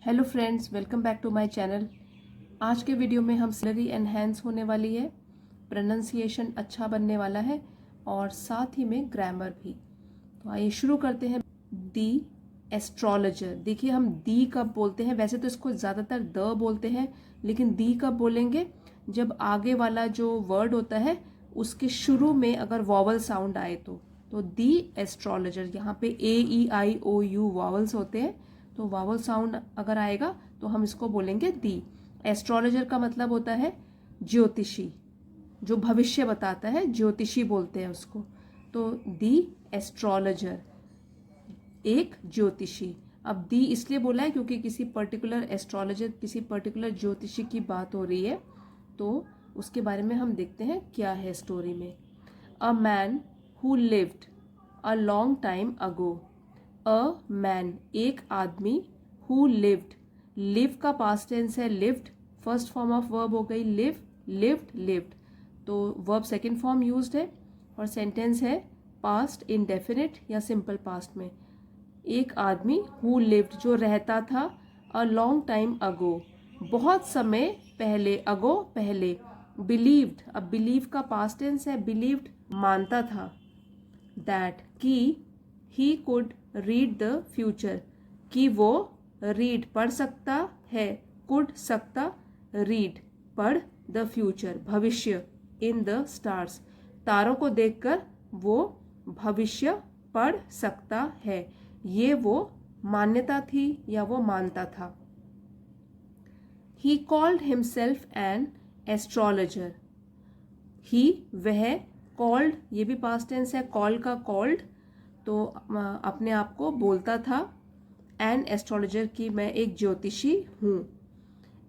Hello friends, welcome back to my channel. आज के video में हम सिलरी एनहेंस होने वाली है, प्रोनाउंसिएशन अच्छा बनने वाला है और साथ ही में ग्रामर भी। तो आइए शुरू करते हैं। दी एस्ट्रोलॉजर। देखिए, हम दी कब बोलते हैं? वैसे तो इसको ज़्यादातर द बोलते हैं, लेकिन दी कब बोलेंगे? जब आगे वाला जो वर्ड होता है उसके शुरू में अगर वॉवल साउंड आए तो दी एस्ट्रोलॉजर। यहाँ पे ए ई आई ओ यू वॉवल्स होते हैं, तो वावल साउंड अगर आएगा तो हम इसको बोलेंगे दी। एस्ट्रोलॉजर का मतलब होता है ज्योतिषी, जो भविष्य बताता है, ज्योतिषी बोलते हैं उसको। तो दी एस्ट्रोलॉजर, एक ज्योतिषी। अब दी इसलिए बोला है क्योंकि किसी पर्टिकुलर एस्ट्रोलॉजर, किसी पर्टिकुलर ज्योतिषी की बात हो रही है, तो उसके बारे में हम देखते हैं क्या है स्टोरी में। A man who lived a long time ago. A man, एक आदमी, हु लिव्ड, लिव का पास्ट टेंस है lived, first form of verb हो गई लिव, लिव्ड, लिव्ड, तो वर्ब सेकंड फॉर्म यूज्ड है और सेंटेंस है पास्ट इंडेफिनिट या सिंपल पास्ट में। एक आदमी हु लिव्ड, जो रहता था, अ लॉन्ग टाइम अगो, बहुत समय पहले, अगो पहले, बिलीव्ड, अब बिलीव का पास्ट टेंस है बिलीव्ड, मानता था, दैट कि he could read the future, कि वो रीड पढ़ सकता है, कुड सकता, रीड पढ़, द फ्यूचर भविष्य, इन द स्टार्स, तारों को देखकर वो भविष्य पढ़ सकता है। ये वो मान्यता थी या वो मानता था। He called himself an astrologer. He, वह, कॉल्ड, ये भी पास्ट टेंस है, कॉल का कॉल्ड, तो अपने आप को बोलता था, एन एस्ट्रोलॉजर, की मैं एक ज्योतिषी हूँ।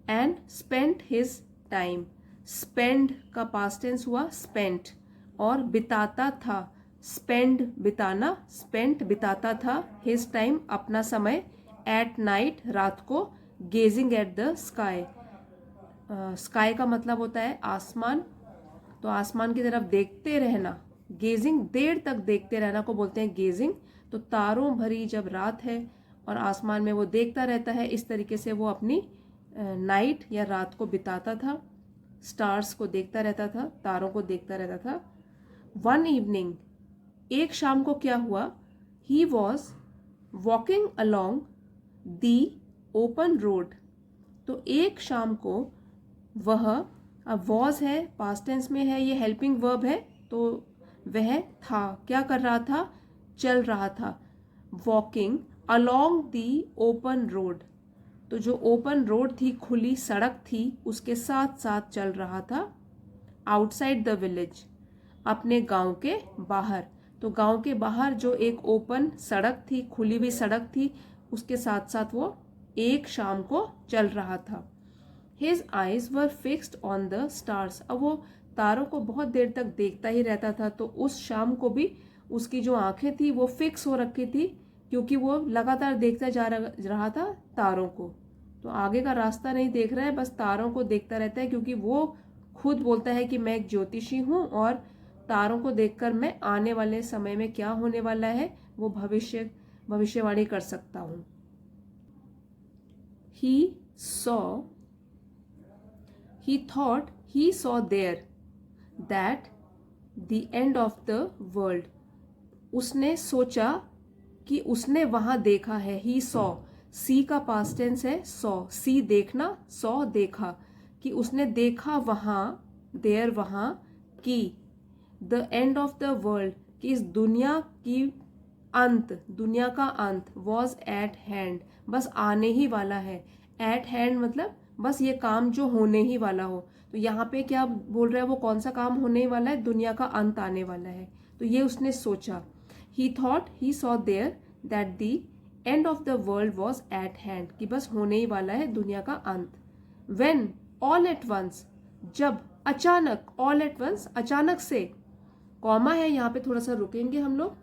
And spent his time, spend का पास्ट टेंस हुआ स्पेंट, और बिताता था, स्पेंड बिताना, स्पेंट बिताता था, हिज टाइम अपना समय, एट नाइट रात को, gazing at the sky, sky का मतलब होता है आसमान, तो आसमान की तरफ देखते रहना, गेजिंग, देर तक देखते रहना को बोलते हैं गेजिंग। तो तारों भरी जब रात है और आसमान में वो देखता रहता है, इस तरीके से वो अपनी नाइट या रात को बिताता था, स्टार्स को देखता रहता था, तारों को देखता रहता था। वन इवनिंग, एक शाम को क्या हुआ? He was walking along the open road, तो एक शाम को वह, अब वॉज है पास्ट टेंस में है, ये हेल्पिंग वर्ब है, तो वह था, क्या कर रहा था? चल रहा था। Walking along the open road, तो जो ओपन रोड थी, खुली सड़क थी, उसके साथ साथ चल रहा था। आउटसाइड द विलेज, अपने गांव के बाहर, तो गांव के बाहर जो एक ओपन सड़क थी, खुली हुई सड़क थी, उसके साथ साथ वो एक शाम को चल रहा था। His eyes were fixed on the stars, अब वो तारों को बहुत देर तक देखता ही रहता था, तो उस शाम को भी उसकी जो आंखें थी वो फिक्स हो रखी थी, क्योंकि वो लगातार देखता जा रहा था तारों को। तो आगे का रास्ता नहीं देख रहा है, बस तारों को देखता रहता है, क्योंकि वो खुद बोलता है कि मैं एक ज्योतिषी हूँ और तारों को देखकर मैं आने वाले समय में क्या होने वाला है वो भविष्यवाणी कर सकता हूँ। He thought he saw there that the end of the world, उसने सोचा कि उसने वहां देखा है। ही सॉ, सी का पास्ट टेंस है सॉ, सी देखना, सॉ देखा, कि उसने देखा वहां, देयर वहां, कि the end of the world, कि इस दुनिया की अंत, दुनिया का अंत, वॉज एट हैंड, बस आने ही वाला है। एट हैंड मतलब बस ये काम जो होने ही वाला हो, तो यहाँ पे क्या बोल रहा है? वो कौन सा काम होने ही वाला है? दुनिया का अंत आने वाला है, तो ये उसने सोचा। He thought he saw there that the end of the world was at hand, कि बस होने ही वाला है दुनिया का अंत। वेन, ऑल एट वंस, जब, अचानक, ऑल एट वंस अचानक से, कॉमा है यहाँ पे, थोड़ा सा रुकेंगे हम लोग।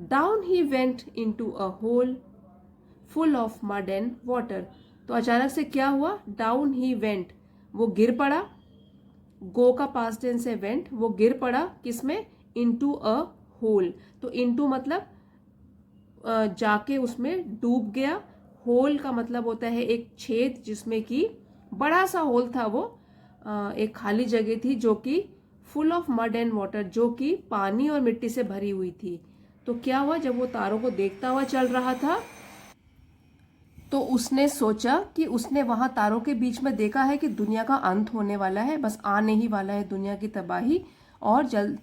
Down he went into a hole full of mud and water, तो अचानक से क्या हुआ? डाउन ही वेंट, वो गिर पड़ा, गो का पास्ट टेंस है वेंट, वो गिर पड़ा किसमें? इनटू अ होल, तो इनटू मतलब जाके उसमें डूब गया, होल का मतलब होता है एक छेद, जिसमें कि बड़ा सा होल था वो, एक खाली जगह थी जो कि full of mud and water, जो कि पानी और मिट्टी से भरी हुई थी। तो क्या हुआ, जब वो तारों को देखता हुआ चल रहा था तो उसने सोचा कि उसने वहां तारों के बीच में देखा है कि दुनिया का अंत होने वाला है, बस आने ही वाला है दुनिया की तबाही। और जल्द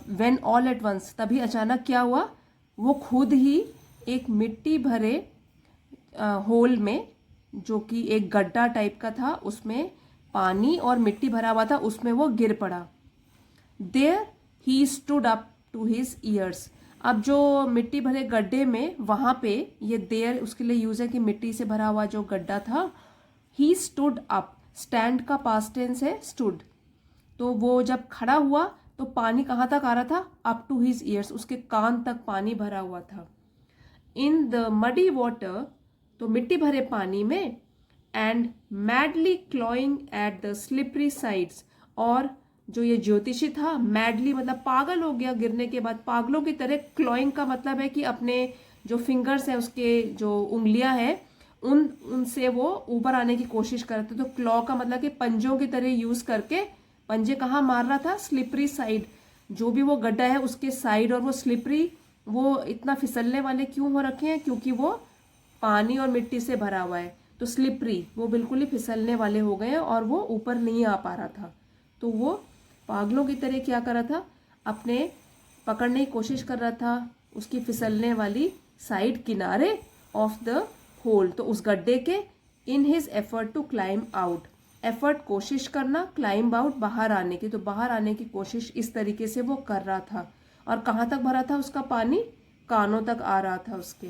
व्हेन ऑल एट वंस, तभी अचानक क्या हुआ, वो खुद ही एक मिट्टी भरे होल में, जो कि एक गड्ढा टाइप का था, उसमें पानी और मिट्टी भरा हुआ था, उसमें वो गिर पड़ा। There he stood up to his ears. अब जो मिट्टी भरे गड्ढे में, वहां पे ये देयर उसके लिए यूज है कि मिट्टी से भरा हुआ जो गड्ढा था। ही स्टूड अप, स्टैंड का पास्ट टेंस है स्टूड। तो वो जब खड़ा हुआ तो पानी कहाँ तक आ रहा था, अप टू हिज ईयर्स, उसके कान तक पानी भरा हुआ था। इन द मडी वाटर, तो मिट्टी भरे पानी में, and madly clawing at the slippery sides, और जो ये ज्योतिषी था, मैडली मतलब पागल हो गया गिरने के बाद, पागलों की तरह। क्लॉइंग का मतलब है कि अपने जो फिंगर्स हैं, उसके जो उंगलियां हैं, उनसे वो ऊपर आने की कोशिश करते। तो क्लॉ का मतलब कि पंजों की तरह यूज करके, पंजे कहाँ मार रहा था, स्लिपरी साइड, जो भी वो गड्ढा है उसके साइड। और वो स्लिपरी, वो इतना फिसलने वाले क्यों हो रखे हैं, क्योंकि वो पानी और मिट्टी से भरा हुआ है। तो स्लिपरी, वो बिल्कुल ही फिसलने वाले हो गए और वो ऊपर नहीं आ पा रहा था। तो वो पागलों की तरह क्या कर रहा था, अपने पकड़ने की कोशिश कर रहा था उसकी फिसलने वाली साइड, किनारे ऑफ द होल, तो उस गड्ढे के। In his effort to climb out, effort कोशिश करना, क्लाइम आउट बाहर आने की, तो बाहर आने की कोशिश इस तरीके से वो कर रहा था। और कहाँ तक भरा था उसका पानी, कानों तक आ रहा था उसके।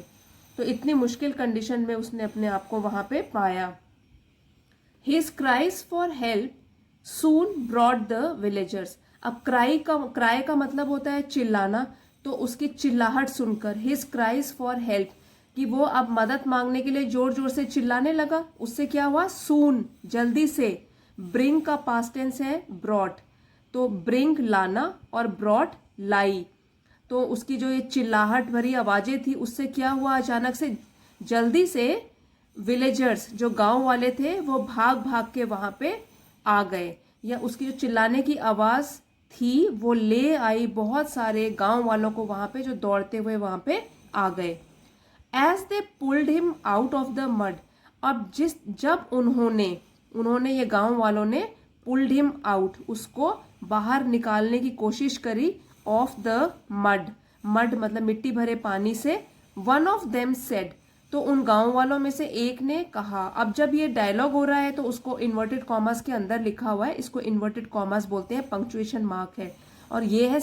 तो इतनी मुश्किल कंडीशन में उसने अपने आप को वहां पे पाया। His cries for help soon brought the villagers. अब क्राई का मतलब होता है चिल्लाना, तो उसकी चिल्लाहट सुनकर, हिज क्राइज फॉर हेल्प, कि वो अब मदद मांगने के लिए जोर जोर से चिल्लाने लगा। उससे क्या हुआ, सून जल्दी से। ब्रिंग का पास्ट टेंस है ब्रॉड, तो ब्रिंग लाना और ब्रॉड लाई। तो उसकी जो ये चिल्लाहट भरी आवाजें थी, उससे क्या हुआ, अचानक से जल्दी से विलेजर्स, जो गांव वाले थे, वो भाग भाग के वहां पे आ गए। या उसकी जो चिल्लाने की आवाज थी वो ले आई बहुत सारे गांव वालों को वहां पे, जो दौड़ते हुए वहां पे आ गए। As they pulled him out of the mud. अब जब उन्होंने ये गांव वालों ने पुल्ड हिम आउट, उसको बाहर निकालने की कोशिश करी, ऑफ द मड, मड मतलब मिट्टी भरे पानी से। वन ऑफ देम सेड, तो उन गांव वालों में से एक ने कहा। अब जब ये डायलॉग हो रहा है तो उसको इन्वर्टेड कॉमर्स के अंदर लिखा हुआ है, इसको इन्वर्टेड कॉमर्स बोलते हैं, पंक्चुएशन मार्क है, और ये है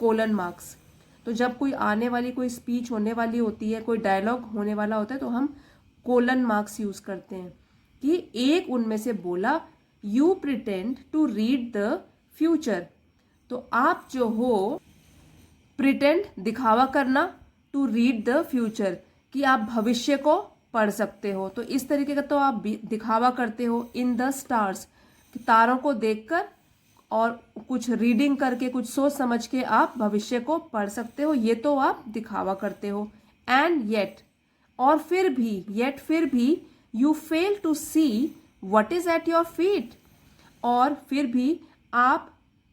कोलन मार्क्स। तो जब कोई आने वाली कोई स्पीच होने वाली होती है, कोई डायलॉग होने वाला होता है, तो हम कोलन मार्क्स यूज करते हैं। कि एक उनमें से बोला, you pretend to read the future, तो आप जो हो, प्रिटेंड दिखावा करना, टू रीड द फ्यूचर कि आप भविष्य को पढ़ सकते हो। तो इस तरीके का तो आप दिखावा करते हो। इन द स्टार्स, तारों को देखकर और कुछ रीडिंग करके, कुछ सोच समझ के आप भविष्य को पढ़ सकते हो, ये तो आप दिखावा करते हो। एंड येट, और फिर भी, येट फिर भी, you fail to see what is at your feet, और फिर भी आप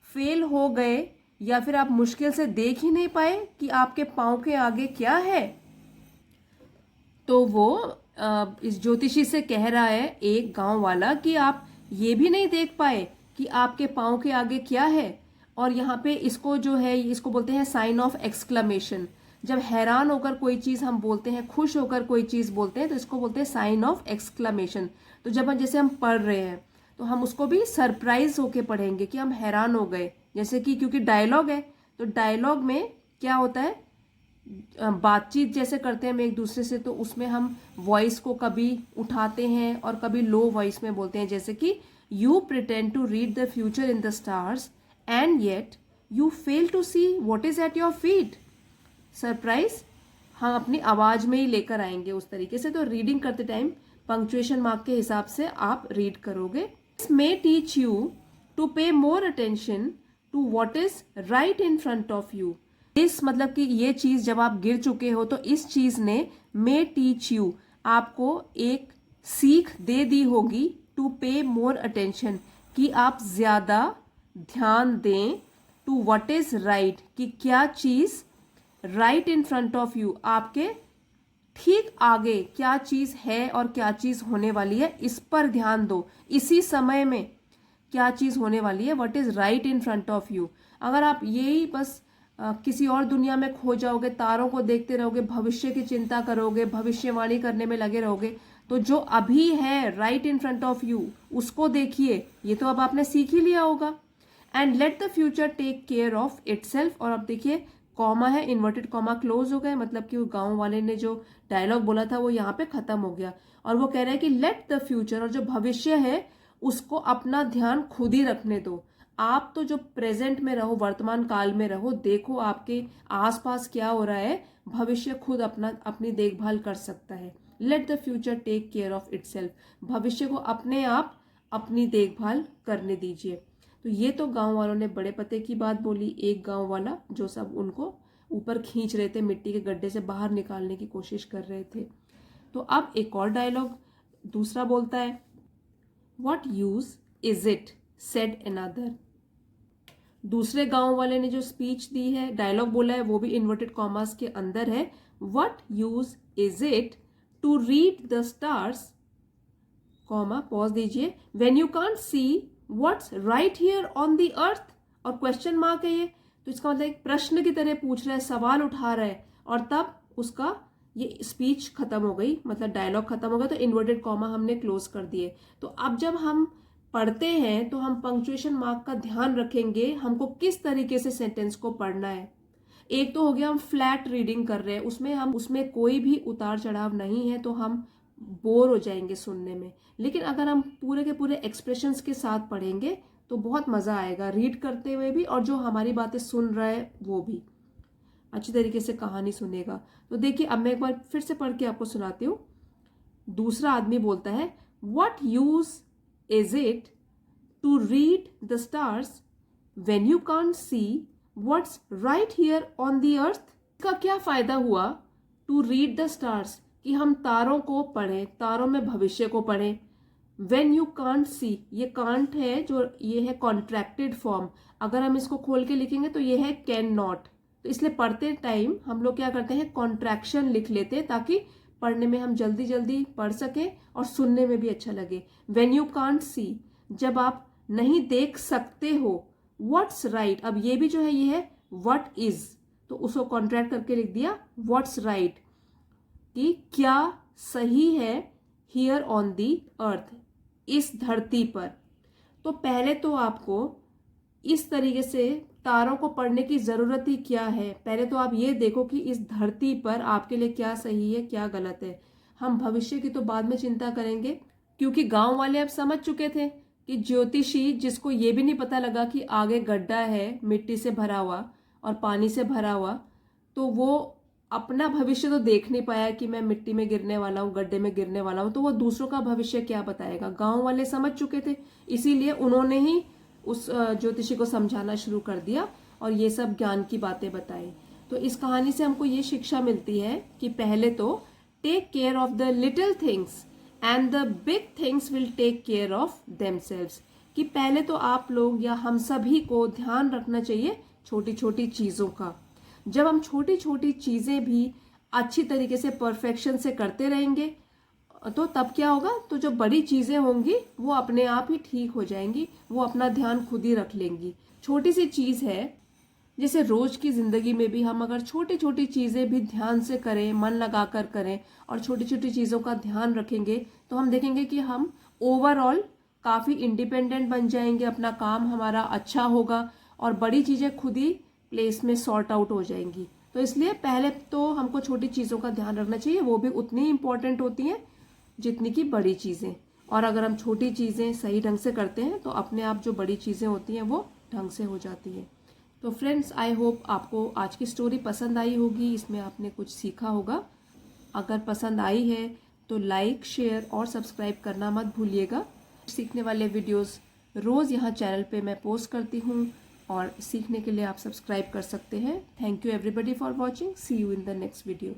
फेल हो गए, या फिर आप मुश्किल से देख ही नहीं पाए कि आपके पांव के आगे क्या है। तो वो इस ज्योतिषी से कह रहा है एक गांव वाला कि आप ये भी नहीं देख पाए कि आपके पांव के आगे क्या है। और यहाँ पे इसको जो है, इसको बोलते हैं साइन ऑफ एक्सक्लेमेशन। जब हैरान होकर कोई चीज हम बोलते हैं, खुश होकर कोई चीज बोलते हैं, तो इसको बोलते हैं साइन ऑफ एक्सक्लेमेशन। तो जब जैसे हम पढ़ रहे हैं तो हम उसको भी सरप्राइज होके पढ़ेंगे कि हम हैरान हो गए, जैसे कि क्योंकि डायलॉग है, तो डायलॉग में क्या होता है, बातचीत जैसे करते हैं हम एक दूसरे से, तो उसमें हम वॉइस को कभी उठाते हैं और कभी लो वॉइस में बोलते हैं। जैसे कि you pretend to read the future in the stars and yet you fail to see what is at your feet. Surprise हम अपनी आवाज में ही लेकर आएंगे उस तरीके से। तो रीडिंग करते टाइम पंक्चुएशन मार्क के हिसाब से आप रीड करोगे। This may teach you to pay more attention to what is right in front of you. इस मतलब कि ये चीज जब आप गिर चुके हो, तो इस चीज ने मे टीच यू, आपको एक सीख दे दी होगी टू पे मोर अटेंशन, कि आप ज़्यादा ध्यान दें टू व्हाट इज राइट, कि क्या चीज़ right in front of you, आपके ठीक आगे क्या चीज़ है और क्या चीज़ होने वाली है, इस पर ध्यान दो। इसी समय में क्या चीज़ होने वाली है, what is right in front of you. अगर आप यही बस किसी और दुनिया में खो जाओगे, तारों को देखते रहोगे, भविष्य की चिंता करोगे, भविष्यवाणी करने में लगे रहोगे, तो जो अभी है right in front of you उसको देखिए। ये तो अब आपने सीख ही लिया होगा। And let the future take care of itself. और अब देखिए कॉमा है, इन्वर्टेड कॉमा क्लोज हो गए, मतलब कि वो गांव वाले ने जो डायलॉग बोला था वो यहाँ पे खत्म हो गया। और वो कह रहे हैं कि लेट द फ्यूचर, और जो भविष्य है उसको अपना ध्यान खुद ही रखने दो। आप तो जो प्रेजेंट में रहो, वर्तमान काल में रहो, देखो आपके आसपास क्या हो रहा है, भविष्य खुद अपनी देखभाल कर सकता है। Let the future take care of itself, भविष्य को अपने आप अपनी देखभाल करने दीजिए। तो ये तो गांव वालों ने बड़े पते की बात बोली, एक गांव वाला जो सब उनको ऊपर खींच रहे थे, मिट्टी के गड्ढे से बाहर निकालने की कोशिश कर रहे थे। तो अब एक और डायलॉग दूसरा बोलता है, what use is it said another. दूसरे गांव वाले ने जो स्पीच दी है, डायलॉग बोला है, वो भी इन्वर्टेड कॉमास के अंदर है। What use is it to read the stars, comma pause दीजिए, when you can't see what's right here on the earth, और क्वेश्चन मार्क है ये, तो इसका मतलब एक प्रश्न की तरह पूछ रहा है, सवाल उठा रहा है। और तब उसका ये स्पीच खत्म हो गई, मतलब डायलॉग खत्म हो गया, तो इन्वर्टेड कॉमा हमने क्लोज कर दिए। तो अब जब हम पढ़ते हैं तो हम पंक्चुएशन मार्क का ध्यान रखेंगे, हमको किस तरीके से सेंटेंस को पढ़ना है। एक तो हो गया हम फ्लैट रीडिंग कर रहे हैं, उसमें कोई भी उतार चढ़ाव नहीं है, तो हम बोर हो जाएंगे सुनने में। लेकिन अगर हम पूरे के पूरे एक्सप्रेशंस के साथ पढ़ेंगे तो बहुत मजा आएगा, रीड करते हुए भी और जो हमारी बातें सुन रहा है वो भी अच्छी तरीके से कहानी सुनेगा। तो देखिए अब मैं एक बार फिर से पढ़ के आपको सुनाती हूँ। दूसरा आदमी बोलता है, what use is it to read the stars when you can't see what's right here on the earth. का क्या फायदा हुआ टू रीड द स्टार्स, कि हम तारों को पढ़ें, तारों में भविष्य को पढ़ें। व्हेन यू कांट सी, ये कांट है जो ये है कॉन्ट्रैक्टेड फॉर्म, अगर हम इसको खोल के लिखेंगे तो ये है कैन नॉट। तो इसलिए पढ़ते टाइम हम लोग क्या करते हैं, कॉन्ट्रैक्शन लिख लेते हैं ताकि पढ़ने में हम जल्दी जल्दी पढ़ सके और सुनने में भी अच्छा लगे। व्हेन यू कांट सी, जब आप नहीं देख सकते हो। व्हाट्स राइट, अब ये भी जो है ये है व्हाट इज, तो उसको कॉन्ट्रैक्ट करके लिख दिया व्हाट्स राइट, कि क्या सही है हियर ऑन दी अर्थ, इस धरती पर। तो पहले तो आपको इस तरीके से तारों को पढ़ने की जरूरत ही क्या है, पहले तो आप ये देखो कि इस धरती पर आपके लिए क्या सही है क्या गलत है। हम भविष्य की तो बाद में चिंता करेंगे, क्योंकि गांव वाले अब समझ चुके थे कि ज्योतिषी जिसको ये भी नहीं पता लगा कि आगे गड्ढा है मिट्टी से भरा हुआ और पानी से भरा हुआ, तो वो अपना भविष्य तो देख नहीं पाया कि मैं मिट्टी में गिरने वाला हूँ, गड्ढे में गिरने वाला हूँ, तो वो दूसरों का भविष्य क्या बताएगा। गांव वाले समझ चुके थे, इसीलिए उन्होंने ही उस ज्योतिषी को समझाना शुरू कर दिया और ये सब ज्ञान की बातें बताई। तो इस कहानी से हमको ये शिक्षा मिलती है कि पहले तो take care of the little things and the big things will take care of themselves, कि पहले तो आप लोग या हम सभी को ध्यान रखना चाहिए छोटी छोटी चीजों का। जब हम छोटी छोटी चीजें भी अच्छी तरीके से परफेक्शन से करते रहेंगे तो तब क्या होगा, तो जो बड़ी चीजें होंगी वो अपने आप ही ठीक हो जाएंगी, वो अपना ध्यान खुद ही रख लेंगी। छोटी सी चीज है, जैसे रोज की जिंदगी में भी हम अगर छोटी छोटी चीजें भी ध्यान से करें, मन लगा कर करें और छोटी छोटी चीजों का ध्यान रखेंगे, तो हम देखेंगे कि हम ओवरऑल काफी इंडिपेंडेंट बन जाएंगे, अपना काम हमारा अच्छा होगा और बड़ी चीजें खुद ही प्लेस में सॉर्ट आउट हो जाएंगी। तो इसलिए पहले तो हमको छोटी चीजों का ध्यान रखना चाहिए, वो भी उतनी इंपॉर्टेंट होती हैं जितनी की बड़ी चीजें। और अगर हम छोटी चीजें सही ढंग से करते हैं तो अपने आप जो बड़ी चीजें होती हैं वो ढंग से हो जाती हैं। तो फ्रेंड्स, आई होप आपको आज की स्टोरी पसंद आई होगी, इसमें आपने कुछ सीखा होगा। अगर पसंद आई है तो लाइक, शेयर और सब्सक्राइब करना मत भूलिएगा। सीखने वाले वीडियोस रोज़ यहाँ चैनल पे मैं पोस्ट करती हूँ और सीखने के लिए आप सब्सक्राइब कर सकते हैं। Thank you everybody for watching. See you in the next video.